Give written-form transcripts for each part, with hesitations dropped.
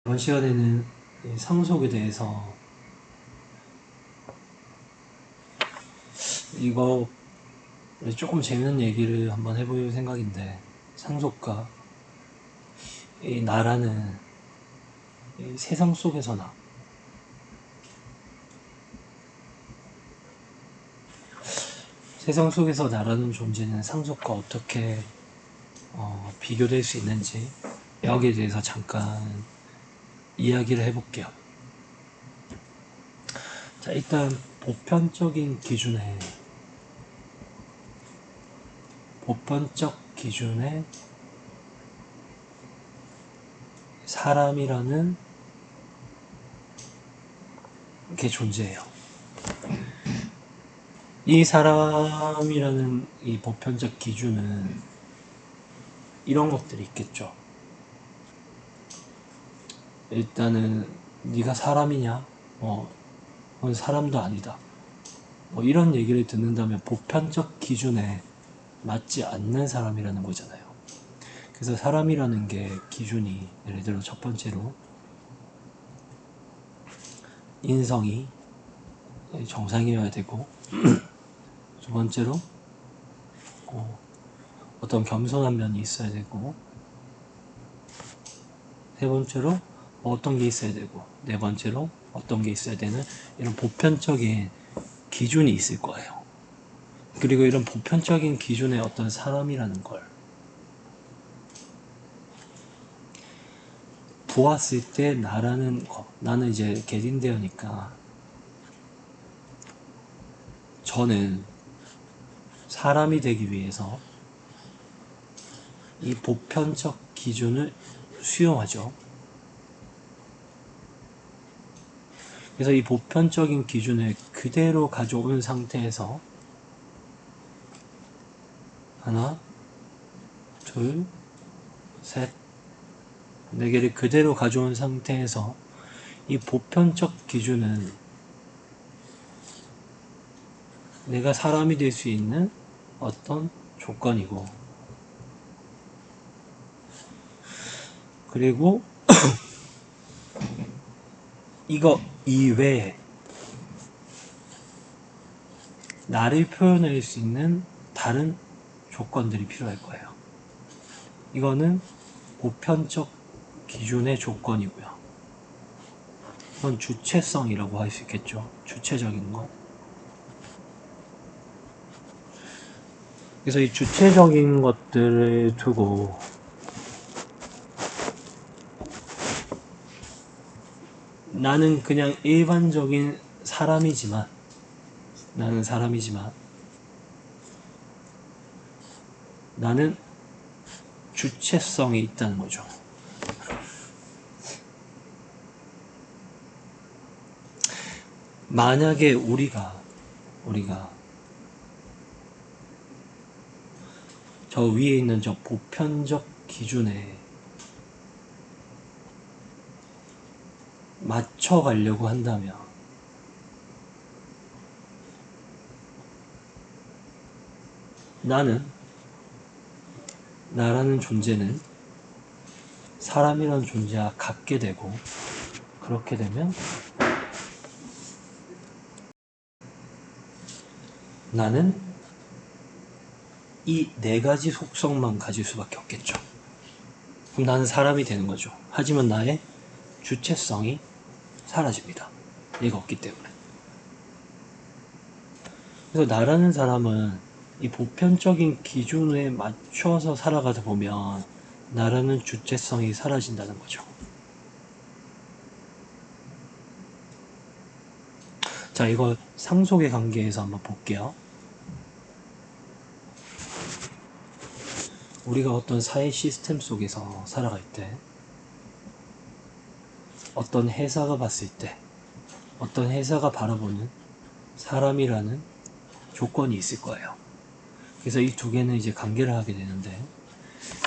이번 시간에는 상속에 대해서 이거 조금 재밌는 얘기를 한번 해볼 생각인데, 상속과 이 나라는 이 세상 속에서나 세상 속에서 나라는 존재는 상속과 어떻게 비교될 수 있는지, 여기에 대해서 잠깐 이야기를 해볼게요. 자, 일단 보편적 기준에 사람이라는 게 존재해요. 이 사람이라는 이 보편적 기준은 이런 것들이 있겠죠. 일단은 네가 사람이냐? 그건 사람도 아니다. 이런 얘기를 듣는다면 보편적 기준에 맞지 않는 사람이라는 거잖아요. 그래서 사람이라는 게 기준이, 예를 들어 첫 번째로 인성이 정상이어야 되고, 두 번째로 어떤 겸손한 면이 있어야 되고, 세 번째로 어떤 게 있어야 되고, 네 번째로 어떤 게 있어야 되는, 이런 보편적인 기준이 있을 거예요. 그리고 이런 보편적인 기준의 어떤 사람이라는 걸 보았을 때 나는 이제 개딘대어니까 저는 사람이 되기 위해서 이 보편적 기준을 수용하죠. 그래서 이 보편적인 기준을 그대로 가져온 상태에서 하나, 둘, 셋, 네 개를 그대로 가져온 상태에서 이 보편적 기준은 내가 사람이 될 수 있는 어떤 조건이고, 그리고 이거 이외에 나를 표현할 수 있는 다른 조건들이 필요할 거예요. 이거는 보편적 기준의 조건이고요. 이건 주체성이라고 할 수 있겠죠. 주체적인 것. 그래서 이 주체적인 것들을 두고 나는 그냥 일반적인 사람이지만 나는 주체성이 있다는 거죠. 만약에 우리가 저 위에 있는 저 보편적 기준에 맞춰가려고 한다면 나라는 존재는 사람이라는 존재와 같게 되고, 그렇게 되면 나는 이 네 가지 속성만 가질 수밖에 없겠죠. 그럼 나는 사람이 되는 거죠. 하지만 나의 주체성이 사라집니다. 얘가 없기 때문에. 그래서 나라는 사람은 이 보편적인 기준에 맞춰서 살아가다 보면 나라는 주체성이 사라진다는 거죠. 자, 이거 상속의 관계에서 한번 볼게요. 우리가 어떤 사회 시스템 속에서 살아갈 때, 어떤 회사가 봤을 때, 어떤 회사가 바라보는 사람이라는 조건이 있을 거예요. 그래서 이 두 개는 이제 관계를 하게 되는데,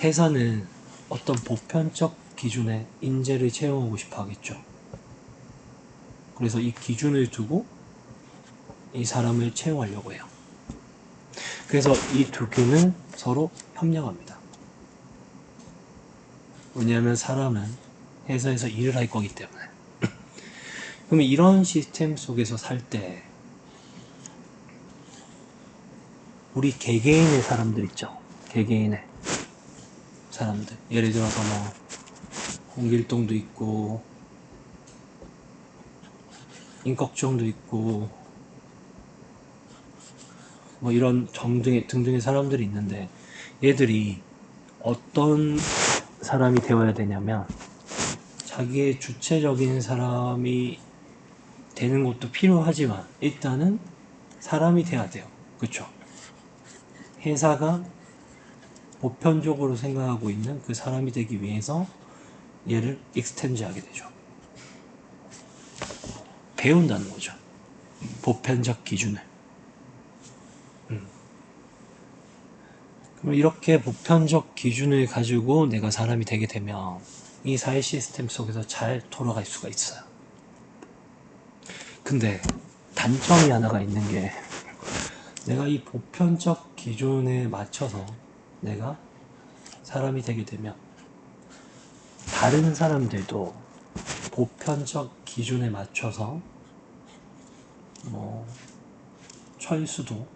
회사는 어떤 보편적 기준에 인재를 채용하고 싶어 하겠죠. 그래서 이 기준을 두고 이 사람을 채용하려고 해요. 그래서 이 두 개는 서로 협력합니다. 왜냐하면 사람은 회사에서 일을 할 거기 때문에. 그러면 이런 시스템 속에서 살 때 우리 개개인의 사람들 있죠. 개개인의 사람들. 예를 들어서 뭐 홍길동도 있고 임꺽정도 있고 뭐 이런 등등의 사람들이 있는데 얘들이 어떤 사람이 되어야 되냐면 자기의 주체적인 사람이 되는 것도 필요하지만 일단은 사람이 돼야 돼요. 그쵸? 회사가 보편적으로 생각하고 있는 그 사람이 되기 위해서 얘를 익스텐즈 하게 되죠. 배운다는 거죠. 보편적 기준을. 그럼 이렇게 보편적 기준을 가지고 내가 사람이 되게 되면 이 사회 시스템 속에서 잘 돌아갈 수가 있어요. 근데 단점이 하나가 있는 게 내가 이 보편적 기준에 맞춰서 내가 사람이 되게 되면 다른 사람들도 보편적 기준에 맞춰서 뭐 철수도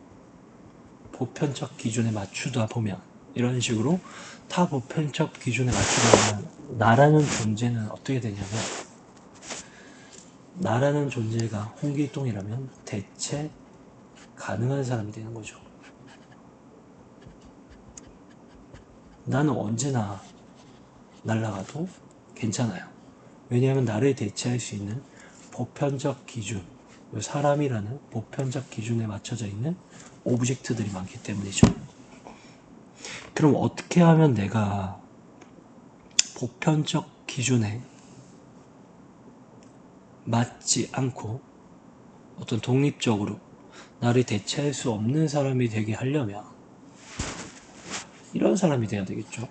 보편적 기준에 맞추다 보면 이런 식으로 타 보편적 기준에 맞추다 보면 나라는 존재는 어떻게 되냐면 나라는 존재가 홍길동이라면 대체 가능한 사람이 되는 거죠. 나는 언제나 날아가도 괜찮아요. 왜냐하면 나를 대체할 수 있는 보편적 기준, 사람이라는 보편적 기준에 맞춰져 있는 오브젝트들이 많기 때문이죠. 그럼 어떻게 하면 내가 보편적 기준에 맞지 않고 어떤 독립적으로 나를 대체할 수 없는 사람이 되게 하려면 이런 사람이 돼야 되겠죠.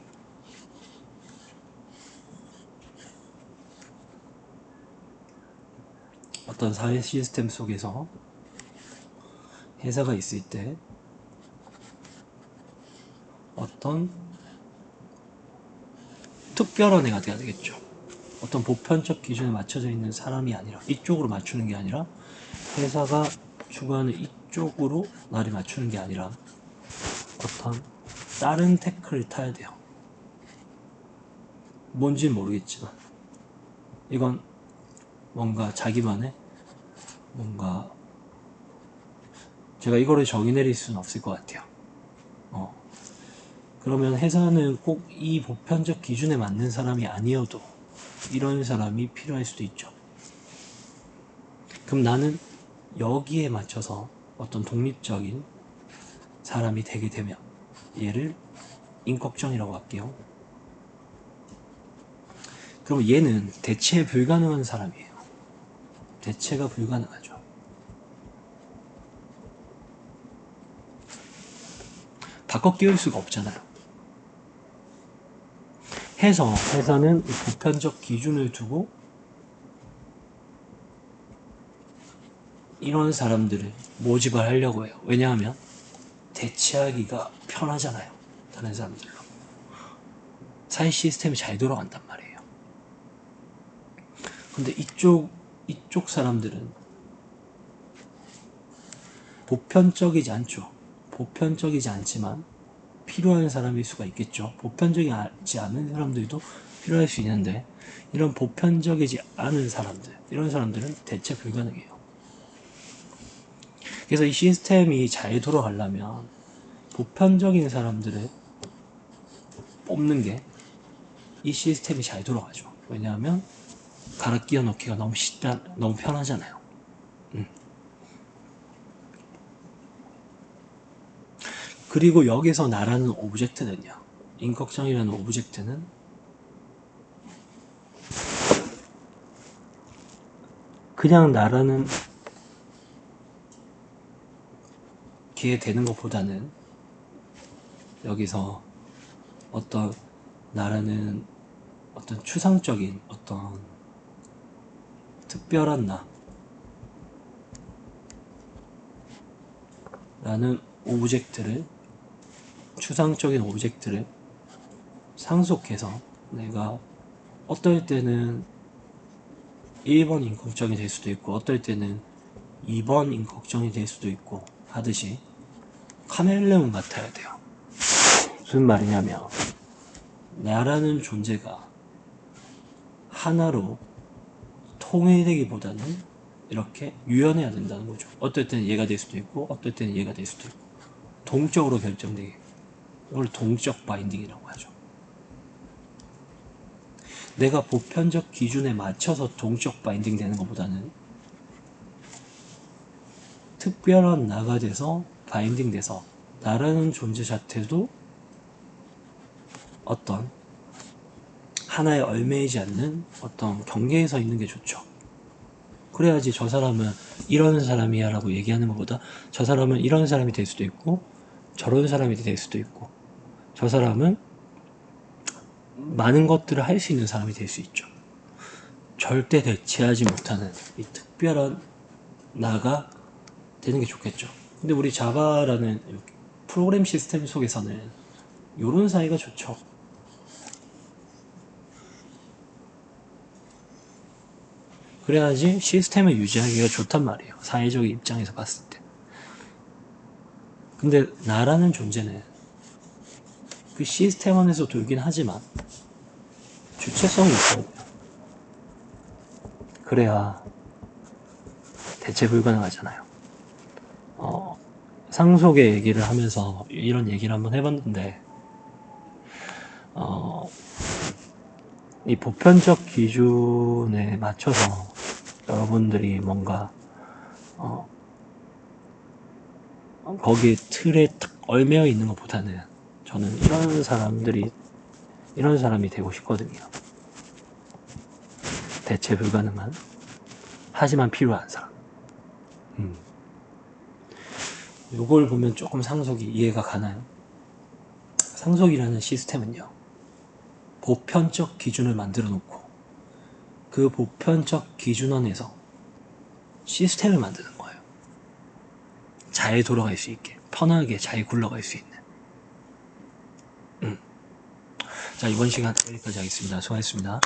어떤 사회 시스템 속에서 회사가 있을 때 어떤 특별한 애가 돼야 되겠죠. 어떤 보편적 기준에 맞춰져 있는 사람이 아니라 이쪽으로 맞추는 게 아니라 회사가 추구하는 이쪽으로 나를 맞추는 게 아니라 어떤 다른 태클을 타야 돼요. 뭔지는 모르겠지만 이건 뭔가 자기만의 뭔가 제가 이거를 정의 내릴 수는 없을 것 같아요. 그러면 회사는 꼭 이 보편적 기준에 맞는 사람이 아니어도 이런 사람이 필요할 수도 있죠. 그럼 나는 여기에 맞춰서 어떤 독립적인 사람이 되게 되면 얘를 임꺽정이라고 할게요. 그럼 얘는 대체 불가능한 사람이에요. 대체가 불가능하죠. 바꿔 끼울 수가 없잖아요. 회사는 보편적 기준을 두고 이런 사람들을 모집을 하려고 해요. 왜냐하면 대체하기가 편하잖아요. 다른 사람들로. 사회 시스템이 잘 돌아간단 말이에요. 근데 이쪽 사람들은 보편적이지 않죠. 보편적이지 않지만 필요한 사람일 수가 있겠죠. 보편적이지 않은 사람들도 필요할 수 있는데 이런 보편적이지 않은 사람들, 이런 사람들은 대체 불가능해요. 그래서 이 시스템이 잘 돌아가려면 보편적인 사람들을 뽑는 게 이 시스템이 잘 돌아가죠. 왜냐하면 갈아 끼워 넣기가 너무 편하잖아요. 그리고 여기서 나라는 오브젝트는요. 임꺽정이라는 오브젝트는 그냥 나라는 게 되는 것보다는 여기서 어떤 나라는 어떤 추상적인 어떤 특별한 나라는 오브젝트를 추상적인 오브젝트를 상속해서 내가 어떨 때는 1번 인걱정이 될 수도 있고 어떨 때는 2번 인걱정이 될 수도 있고 하듯이 카멜레온 같아야 돼요. 무슨 말이냐면 나라는 존재가 하나로 통일되기보다는 이렇게 유연해야 된다는 거죠. 어떨 때는 얘가 될 수도 있고 어떨 때는 얘가 될 수도 있고 동적으로 결정되게, 이걸 동적 바인딩이라고 하죠. 내가 보편적 기준에 맞춰서 동적 바인딩 되는 것보다는 특별한 나가 돼서 바인딩 돼서 나라는 존재 자체도 어떤 하나에 얽매이지 않는 어떤 경계에 서 있는 게 좋죠. 그래야지 저 사람은 이런 사람이야 라고 얘기하는 것보다 저 사람은 이런 사람이 될 수도 있고 저런 사람이 될 수도 있고 저 사람은 많은 것들을 할 수 있는 사람이 될 수 있죠. 절대 대체하지 못하는 이 특별한 나가 되는 게 좋겠죠. 근데 우리 자바라는 프로그램 시스템 속에서는 이런 사이가 좋죠. 그래야지 시스템을 유지하기가 좋단 말이에요. 사회적 입장에서 봤을 때. 근데 나라는 존재는 그 시스템 안에서 돌긴 하지만 주체성이 있거든요. 그래야 대체 불가능하잖아요. 상속의 얘기를 하면서 이런 얘기를 한번 해봤는데 이 보편적 기준에 맞춰서 여러분들이 뭔가 거기에 틀에 딱 얽매여 있는 것보다는 저는 이런 사람이 되고 싶거든요. 대체 불가능한 하지만 필요한 사람. 이걸 보면 조금 상속이 이해가 가나요? 상속이라는 시스템은요, 보편적 기준을 만들어 놓고 그 보편적 기준 안에서 시스템을 만드는 거예요. 잘 돌아갈 수 있게, 편하게 잘 굴러갈 수 있는. 자, 이번 시간 여기까지 하겠습니다. 수고하셨습니다.